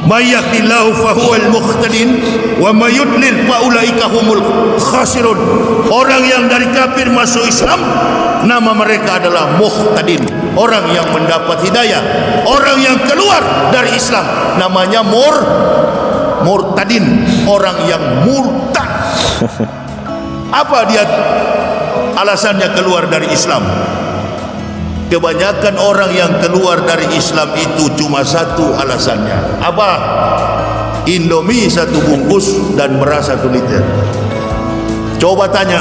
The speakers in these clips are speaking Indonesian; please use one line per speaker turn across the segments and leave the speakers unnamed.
may yahdihillahu fahuwal muhtadin wa may yudlil faulaika humul khasirun. Orang yang dari kafir masuk Islam, nama mereka adalah muhtadin, orang yang mendapat hidayah. Orang yang keluar dari Islam namanya murtadin, orang yang murtad. Apa dia alasannya keluar dari Islam? Kebanyakan orang yang keluar dari Islam itu cuma satu alasannya. Apa? Indomie 1 bungkus dan beras 1 liter. Coba tanya.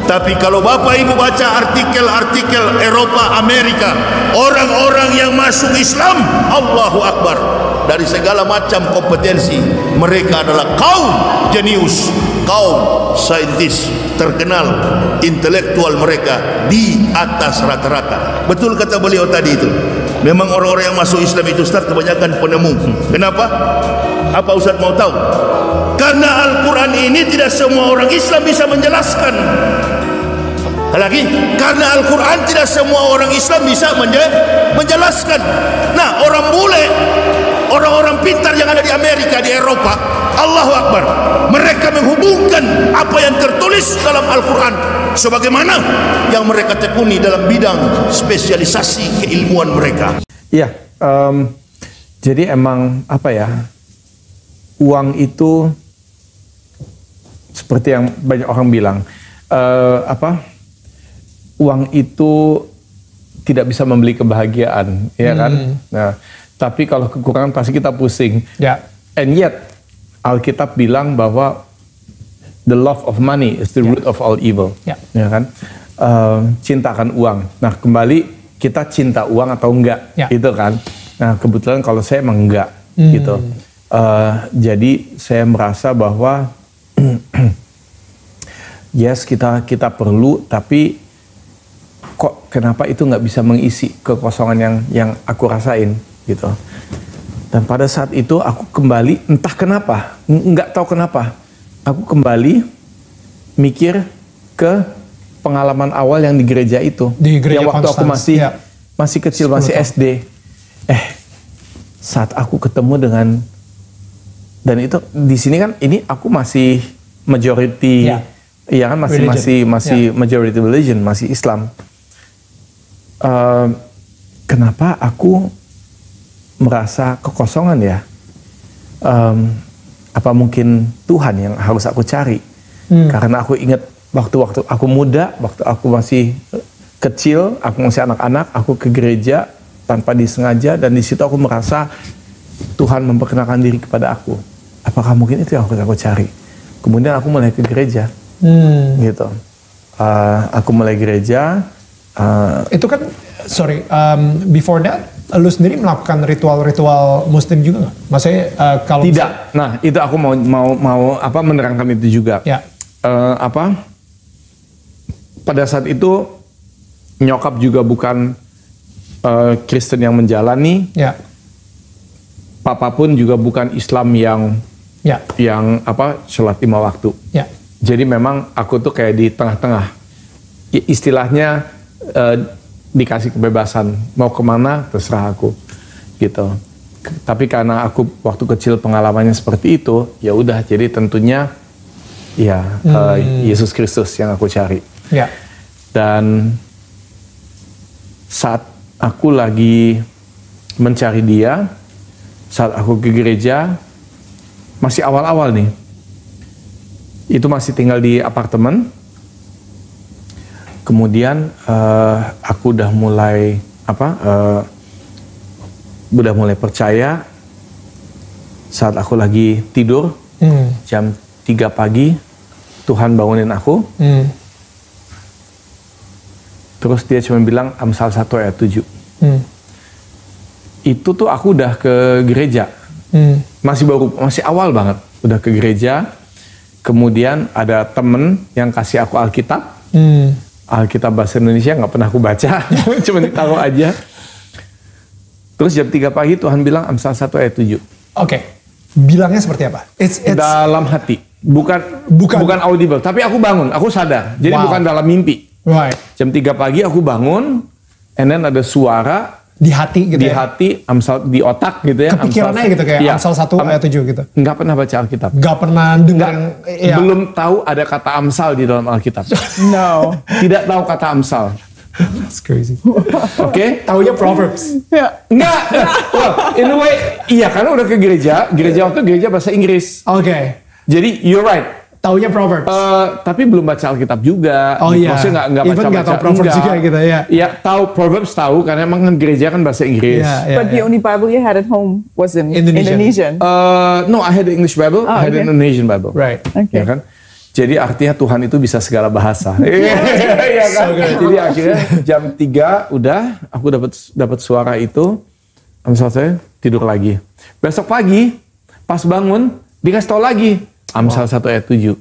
Tapi kalau Bapak Ibu baca artikel-artikel Eropa, Amerika, orang-orang yang masuk Islam, Allahu Akbar, dari segala macam kompetensi, mereka adalah kaum jenius, kaum saintis terkenal, intelektual mereka di atas rata-rata. Betul kata beliau tadi itu. Memang orang-orang yang masuk Islam itu, Ustaz, kebanyakan penemu. Kenapa? Apa Ustaz mau tahu? Karena Al-Quran ini tidak semua orang Islam bisa menjelaskan. Lagi, karena Al-Quran tidak semua orang Islam bisa menjelaskan. Nah, orang bule, orang-orang pintar yang ada di Amerika, di Eropa, Allahu Akbar, mereka menghubungkan apa yang tertulis dalam Al-Quran sebagaimana yang mereka tekuni dalam bidang spesialisasi keilmuan mereka.
Iya, jadi emang apa ya, uang itu seperti yang banyak orang bilang, uang itu tidak bisa membeli kebahagiaan, ya kan? Nah, tapi kalau kekurangan pasti kita pusing.
Ya.
And yet Alkitab bilang bahwa the love of money is the root of all evil, ya kan? Cinta akan uang. Nah, kembali kita cinta uang atau enggak, itu kan? Nah, kebetulan kalau saya emang enggak, gitu. Jadi saya merasa bahwa yes, kita perlu, tapi kok kenapa itu nggak bisa mengisi kekosongan yang aku rasain, gitu. Dan pada saat itu aku kembali, entah kenapa, nggak tahu kenapa, aku kembali mikir ke pengalaman awal yang di gereja itu,
di gereja
yang waktu aku masih kecil, masih SD. Saat aku ketemu dengan, dan itu di sini kan, ini aku masih majority, ya kan, masih majority religion, masih Islam. Kenapa aku merasa kekosongan ya? Apa mungkin Tuhan yang harus aku cari? Karena aku ingat waktu aku muda, waktu aku masih kecil, aku masih anak-anak, aku ke gereja tanpa disengaja, dan di situ aku merasa Tuhan memperkenalkan diri kepada aku. Apakah mungkin itu yang harus aku cari? Kemudian aku mulai ke gereja, gitu. Aku mulai gereja.
Itu kan, before that, lu sendiri melakukan ritual-ritual Muslim juga nggak? Maksudnya kalau
tidak. Nah, itu aku mau menerangkan itu juga.
Ya.
Pada saat itu nyokap juga bukan Kristen yang menjalani.
Ya.
Papa pun juga bukan Islam yang sholat 5 waktu.
Ya.
Jadi memang aku tuh kayak di tengah-tengah. Istilahnya dikasih kebebasan, mau kemana terserah aku, gitu. Tapi karena aku waktu kecil pengalamannya seperti itu, ya udah, jadi tentunya Yesus Kristus yang aku cari.
Ya.
Dan saat aku lagi mencari Dia, saat aku ke gereja, masih awal-awal nih, itu masih tinggal di apartemen. Kemudian aku udah mulai percaya saat aku lagi tidur, jam 3 pagi Tuhan bangunin aku. Terus dia cuma bilang Amsal 1 ayat 7. Itu tuh aku udah ke gereja. Masih awal banget udah ke gereja. Kemudian ada temen yang kasih aku Alkitab. Alkitab bahasa Indonesia nggak pernah aku baca, cuma ditaruh aja. Terus jam 3 pagi Tuhan bilang Amsal 1 ayat 7.
Oke. Bilangnya seperti apa? It's
dalam hati, bukan audible. Tapi aku bangun, aku sadar. Jadi bukan dalam mimpi.
Right.
Jam 3 pagi aku bangun, and then ada suara
Di hati gitu
di
ya?
hati, Amsal di otak gitu ya.
Kepikirannya gitu kayak
Iya.
Amsal 1 ayat 7 gitu?
Nggak pernah baca Alkitab.
Gak pernah dengar yang... ya.
Belum tahu ada kata Amsal di dalam Alkitab.
No.
Tidak tahu kata Amsal.
That's crazy.
Oke?
Taunya Proverbs.
Ya.
Enggak. Well, in a way, iya karena udah ke gereja waktu gereja bahasa Inggris.
Oke.
Jadi you're right.
Taunya Proverbs.
Tapi belum baca Alkitab juga.
Oh iya.
Maksudnya nggak
Even
baca-baca.
nggak tahu Proverbs juga gitu ya.
Iya tahu Proverbs tahu karena emang kan gereja kan bahasa Inggris.
Iya,
But the only Bible you had at home was in
Indonesian.
Indonesian.
No, I had the English Bible, I had
okay.
an Indonesian Bible.
Right.
Okay.
Ya kan? Jadi artinya Tuhan itu bisa segala bahasa. Iya kan? Jadi akhirnya jam 3 udah aku dapat suara itu. Amsal saya tidur lagi. Besok pagi pas bangun dikasih tahu lagi Amsal 1 ayat 7.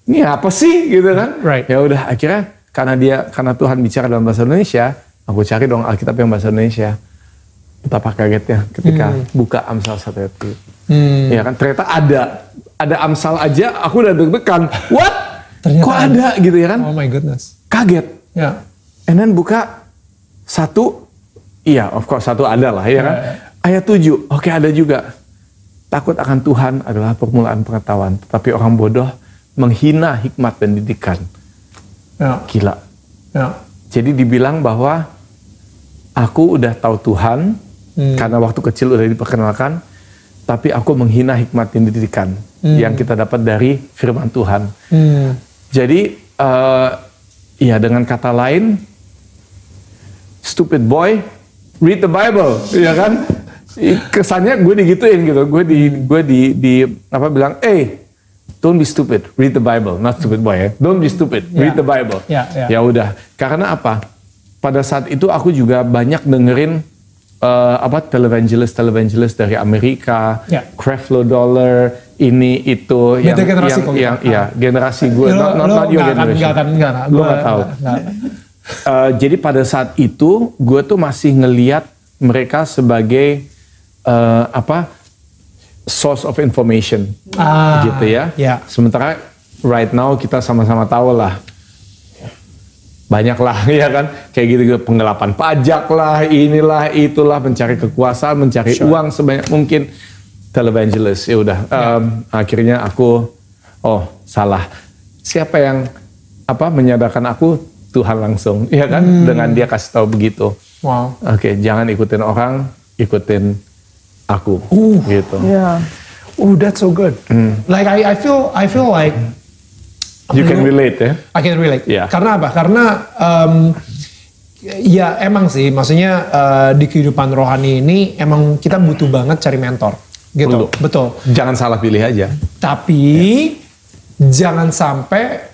Ini apa sih gitu kan?
Right.
Ya udah akhirnya karena Tuhan bicara dalam bahasa Indonesia, aku cari dong Alkitab yang bahasa Indonesia. Betapa kagetnya ketika buka Amsal 1 ayat 7. Ya kan ternyata ada Amsal aja aku udah deg-degan. What?
Ternyata
Kok ada gitu ya kan?
Oh my goodness.
Kaget.
Ya.
And then buka 1, iya of course 1 ada lah ya kan? Ayat 7, oke ada juga. Takut akan Tuhan adalah permulaan pengetahuan. Tetapi orang bodoh menghina hikmat dan didikan.
Ya.
Gila.
Ya.
Jadi dibilang bahwa aku udah tahu Tuhan karena waktu kecil udah diperkenalkan, tapi aku menghina hikmat dan didikan yang kita dapat dari firman Tuhan. Jadi ya dengan kata lain, stupid boy, read the Bible, ya kan? Kesannya gue digituin gitu, gue di apa bilang, don't be stupid, read the Bible, not stupid boy ya, don't be stupid, read the Bible. Ya udah, karena apa? Pada saat itu aku juga banyak dengerin televangelist dari Amerika, Creflo Dollar, ini itu yang generasi gue, not your generation. Lo nggak tahu. Jadi pada saat itu gue tuh masih ngelihat mereka sebagai source of information, gitu ya. Sementara right now kita sama-sama tahu lah. Banyak lah ya kan, kayak gitu penggelapan pajak lah, inilah itulah, mencari kekuasaan, mencari uang sebanyak mungkin. Televangelist, ya udah. Akhirnya aku, salah. Siapa yang menyadarkan aku? Tuhan langsung, ya kan? Dengan dia kasih tahu begitu.
Wow.
Oke, jangan ikutin orang, ikutin aku, gitu.
Yeah.
That's so good. Like I feel like
you can relate ya?
I can relate.
Yeah.
Karena apa? Karena ya emang sih, maksudnya di kehidupan rohani ini emang kita butuh banget cari mentor, gitu. Betul.
Jangan salah pilih aja.
Tapi jangan sampai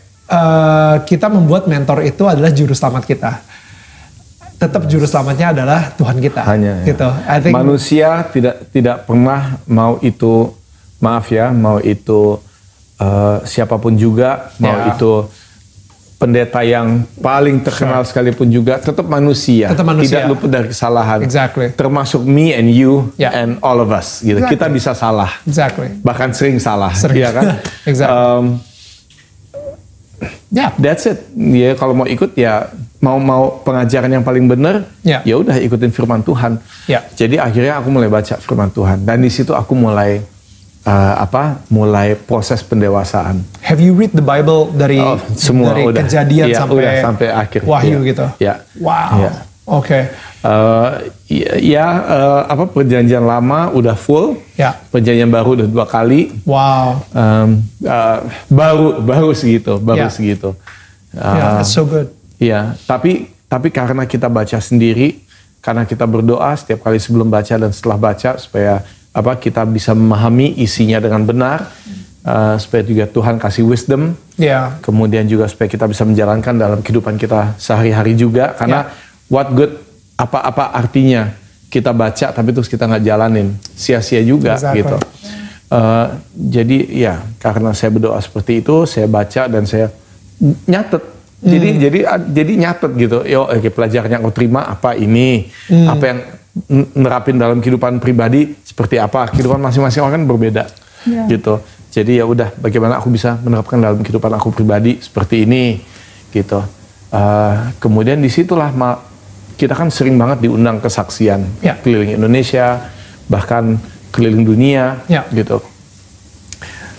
kita membuat mentor itu adalah juru selamat kita. Tetap juru selamatnya adalah Tuhan kita.
Hanya.
Gitu.
Ya. Manusia tidak pernah mau itu siapapun juga, mau itu pendeta yang paling terkenal sekalipun juga, tetap manusia. Tidak luput dari kesalahan.
Exactly.
Termasuk me and you and all of us. Gitu.
Exactly.
Kita bisa salah.
Exactly.
Bahkan sering salah. Ya kan?
Exactly.
That's it. Ya kalau mau ikut ya mau pengajaran yang paling benar, ya udah ikutin firman Tuhan. Jadi akhirnya aku mulai baca firman Tuhan dan di situ aku mulai proses pendewasaan.
Have you read the Bible dari
semua
dari
udah.
Kejadian
sampai akhir
Wahyu gitu?
Ya.
Wow.
Ya.
Oke.
Perjanjian lama udah full. Perjanjian baru udah 2 kali.
Wow.
Baru segitu.
That's so good.
Iya, tapi karena kita baca sendiri, karena kita berdoa setiap kali sebelum baca dan setelah baca supaya kita bisa memahami isinya dengan benar, supaya juga Tuhan kasih wisdom. Kemudian juga supaya kita bisa menjalankan dalam kehidupan kita sehari-hari juga. Karena what good, apa artinya kita baca tapi terus kita nggak jalanin, sia-sia juga gitu. Jadi ya karena saya berdoa seperti itu, saya baca dan saya nyatet. Jadi nyatet gitu. Pelajaran yang aku terima apa ini, apa yang nerapin dalam kehidupan pribadi seperti apa. Kehidupan masing-masing orang kan berbeda, gitu. Jadi ya udah, bagaimana aku bisa menerapkan dalam kehidupan aku pribadi seperti ini, gitu. Kemudian disitulah kita kan sering banget diundang kesaksian
Ya.
keliling Indonesia, bahkan keliling dunia,
Ya.
gitu.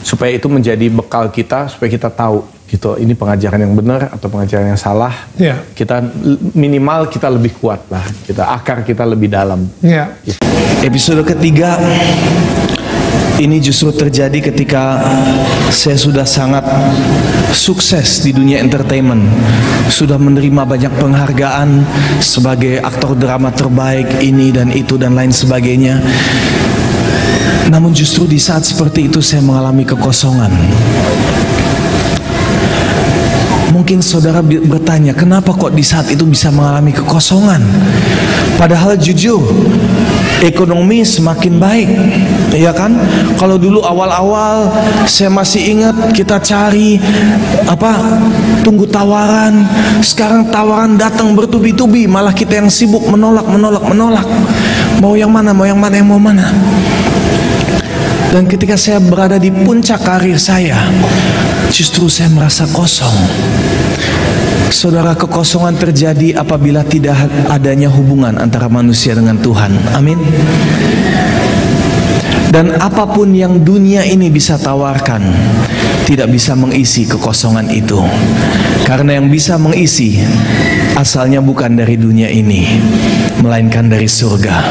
Supaya itu menjadi bekal kita, supaya kita tahu, gitu, ini pengajaran yang benar atau pengajaran yang salah.
Ya.
Kita minimal kita lebih kuat lah, akar kita lebih dalam.
Ya.
Episode ketiga ini justru terjadi ketika saya sudah sangat sukses di dunia entertainment, sudah menerima banyak penghargaan sebagai aktor drama terbaik ini dan itu dan lain sebagainya. Namun justru di saat seperti itu saya mengalami kekosongan. Mungkin saudara bertanya, kenapa kok di saat itu bisa mengalami kekosongan? Padahal jujur, ekonomi semakin baik, ya kan? Kalau dulu awal-awal saya masih ingat kita cari tunggu tawaran. Sekarang tawaran datang bertubi-tubi, malah kita yang sibuk menolak. Mau yang mana, yang mau mana. Dan ketika saya berada di puncak karir saya, justru saya merasa kosong. Saudara, kekosongan terjadi apabila tidak adanya hubungan antara manusia dengan Tuhan. Amin. Dan apapun yang dunia ini bisa tawarkan tidak bisa mengisi kekosongan itu. Karena yang bisa mengisi asalnya bukan dari dunia ini, melainkan dari surga.